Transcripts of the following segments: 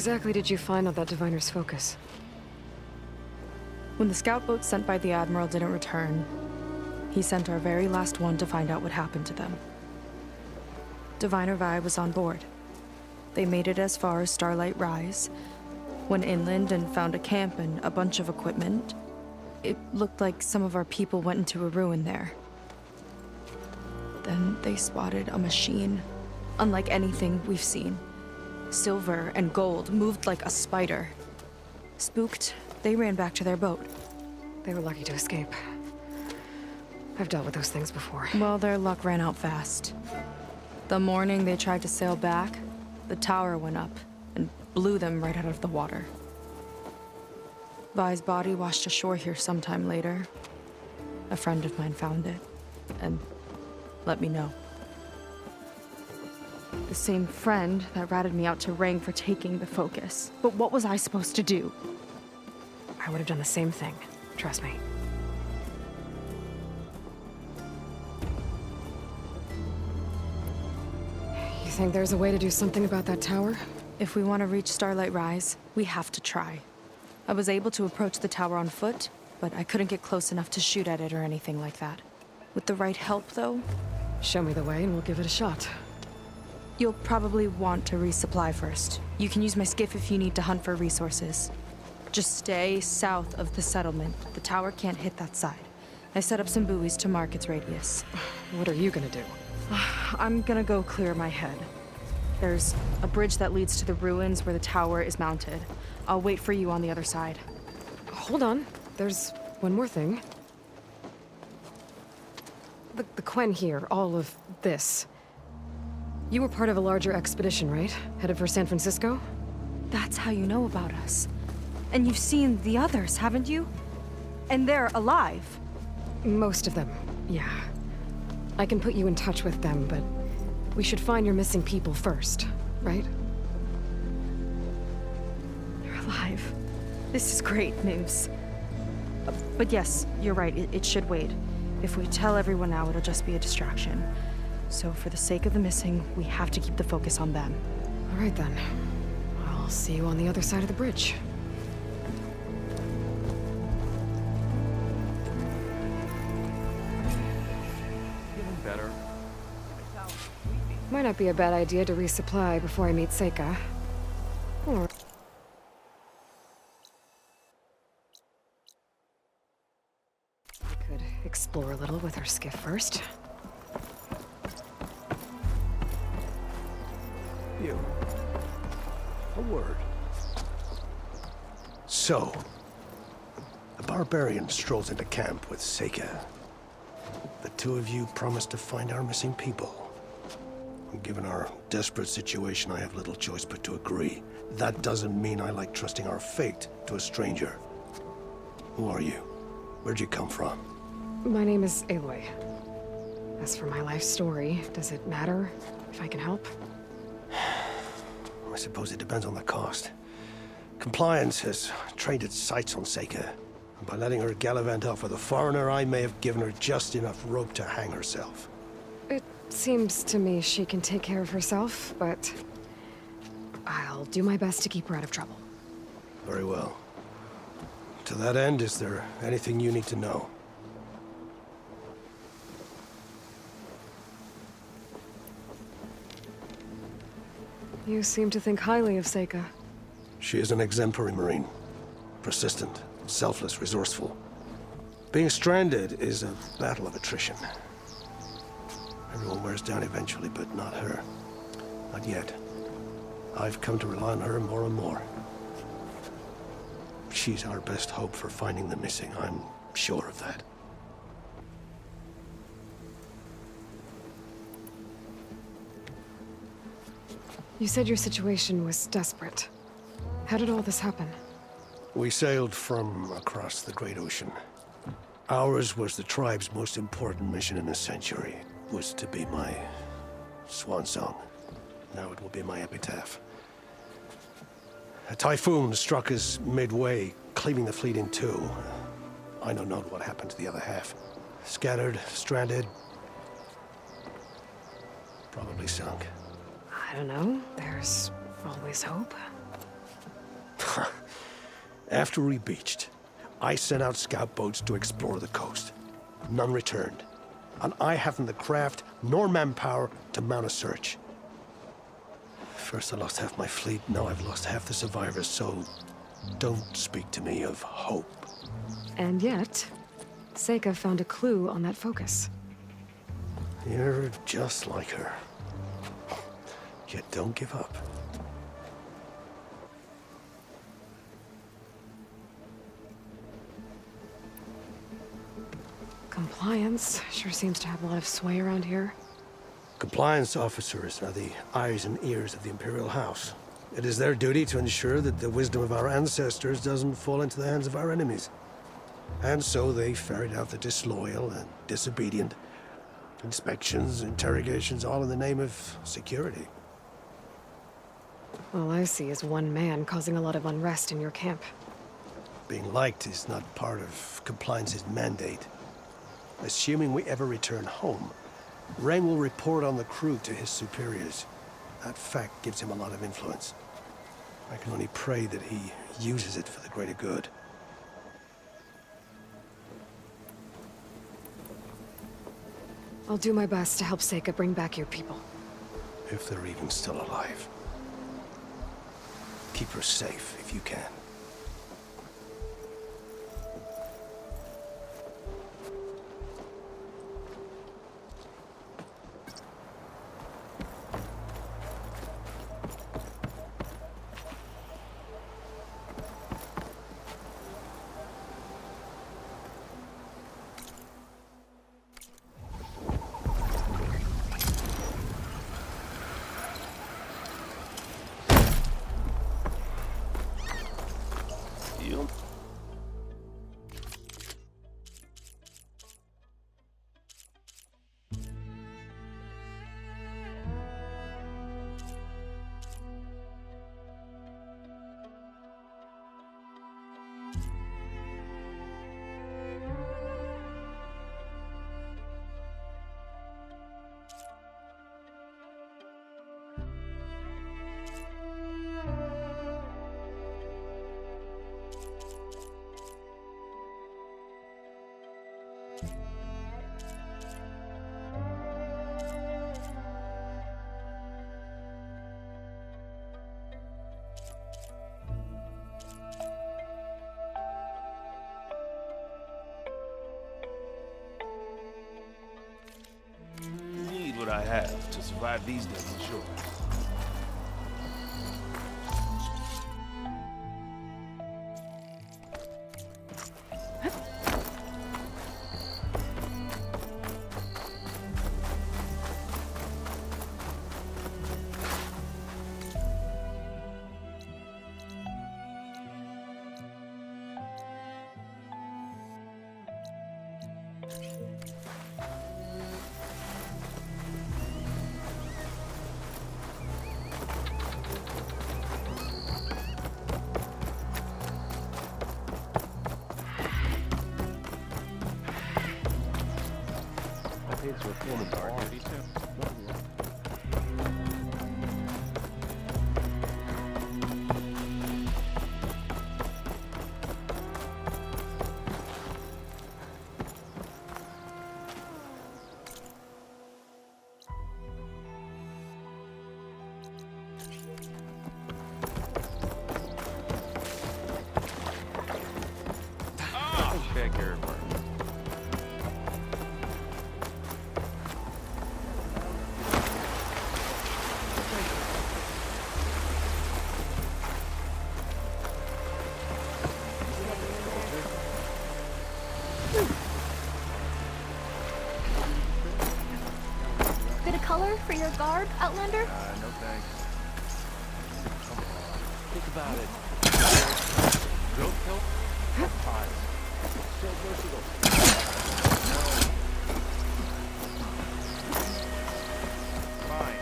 exactly did you find on that diviner's focus? When the scout boat sent by the Admiral didn't return, he sent our very last one to find out what happened to them. Diviner Vi was on board. They made it as far as Starlight Rise, went inland and found a camp and a bunch of equipment. It looked like some of our people went into a ruin there. Then they spotted a machine, unlike anything we've seen. Silver and gold moved like a spider. Spooked, they ran back to their boat. They were lucky to escape. I've dealt with those things before. Well, their luck ran out fast. The morning they tried to sail back, the tower went up and blew them right out of the water. Vi's body washed ashore here sometime later. A friend of mine found it and let me know. The same friend that ratted me out to Ring for taking the focus. But what was I supposed to do? I would have done the same thing. Trust me. You think there's a way to do something about that tower? If we want to reach Starlight Rise, we have to try. I was able to approach the tower on foot, but I couldn't get close enough to shoot at it or anything like that. With the right help, though... Show me the way and we'll give it a shot. You'll probably want to resupply first. You can use my skiff if you need to hunt for resources. Just stay south of the settlement. The tower can't hit that side. I set up some buoys to mark its radius. What are you gonna do? I'm gonna go clear my head. There's a bridge that leads to the ruins where the tower is mounted. I'll wait for you on the other side. Hold on. There's one more thing. The Quen here, all of this. You were part of a larger expedition, right? Headed for San Francisco? That's how you know about us. And you've seen the others, haven't you? And they're alive. Most of them, yeah. I can put you in touch with them, but we should find your missing people first, right? They're alive. This is great news. But yes, you're right, it should wait. If we tell everyone now, it'll just be a distraction. So for the sake of the missing, we have to keep the focus on them. All right then. I'll see you on the other side of the bridge. Feeling better? Might not be a bad idea to resupply before I meet Seika. Or... I could explore a little with her skiff first. You. A word. So, the barbarian strolls into camp with Seika. The two of you promised to find our missing people. Given our desperate situation, I have little choice but to agree. That doesn't mean I like trusting our fate to a stranger. Who are you? Where'd you come from? My name is Aloy. As for my life story, does it matter if I can help? I suppose it depends on the cost. Compliance has trained its sights on Seika. And by letting her gallivant off with a foreigner, I may have given her just enough rope to hang herself. It seems to me she can take care of herself, but I'll do my best to keep her out of trouble. Very well. To that end, is there anything you need to know? You seem to think highly of Seika. She is an exemplary Marine. Persistent, selfless, resourceful. Being stranded is a battle of attrition. Everyone wears down eventually, but not her. Not yet. I've come to rely on her more and more. She's our best hope for finding the missing, I'm sure of that. You said your situation was desperate. How did all this happen? We sailed from across the Great Ocean. Ours was the tribe's most important mission in a century. It was to be my swan song. Now it will be my epitaph. A typhoon struck us midway, cleaving the fleet in two. I know not what happened to the other half. Scattered, stranded, probably sunk. I don't know. There's always hope. After we beached, I sent out scout boats to explore the coast. None returned. And I haven't the craft nor manpower to mount a search. First I lost half my fleet, now I've lost half the survivors, so don't speak to me of hope. And yet, Seika found a clue on that focus. You're just like her. Yet don't give up. Compliance sure seems to have a lot of sway around here. Compliance officers are the eyes and ears of the Imperial House. It is their duty to ensure that the wisdom of our ancestors doesn't fall into the hands of our enemies. And so they ferret out the disloyal and disobedient. Inspections, interrogations, all in the name of security. All I see is one man causing a lot of unrest in your camp. Being liked is not part of Compliance's mandate. Assuming we ever return home, Ren will report on the crew to his superiors. That fact gives him a lot of influence. I can only pray that he uses it for the greater good. I'll do my best to help Seika bring back your people. If they're even still alive. Keep her safe if you can. What I have to survive these days ashore. Take care of her. Bit of color for your garb, Outlander? No thanks. Think about it. Drill kill? Ties. So versatile. Fine.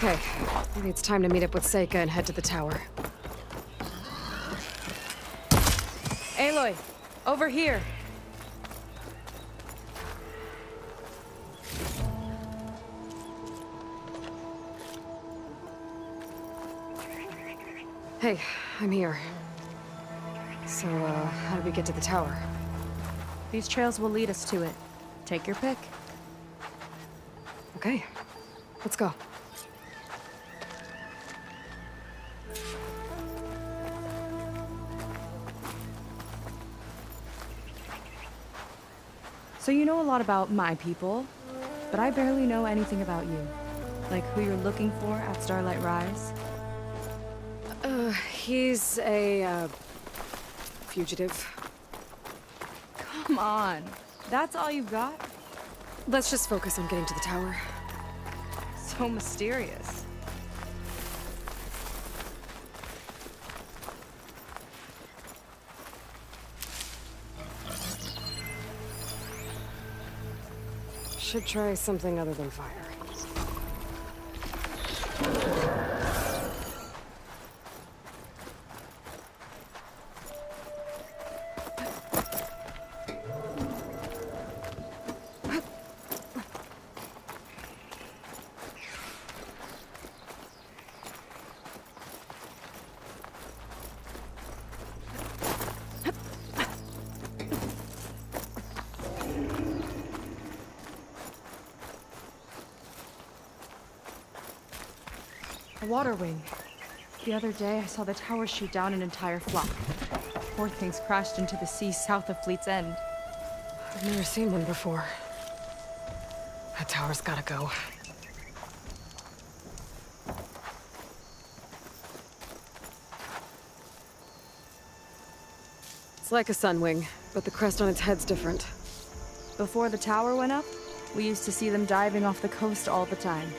Okay, maybe it's time to meet up with Seika and head to the tower. Aloy, over here. Hey, I'm here. So, how do we get to the tower? These trails will lead us to it. Take your pick. Okay, let's go. So you know a lot about my people, but I barely know anything about you. Like who you're looking for at Starlight Rise. He's a, fugitive. Come on. That's all you've got? Let's just focus on getting to the tower. So mysterious. Should try something other than fire. A water wing. The other day, I saw the tower shoot down an entire flock. Poor things crashed into the sea south of Fleet's End. I've never seen one before. That tower's gotta go. It's like a sun wing, but the crest on its head's different. Before the tower went up, we used to see them diving off the coast all the time.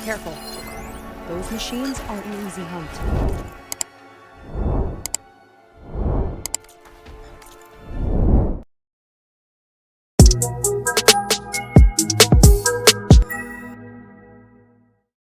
Careful. Those machines aren't an easy hunt.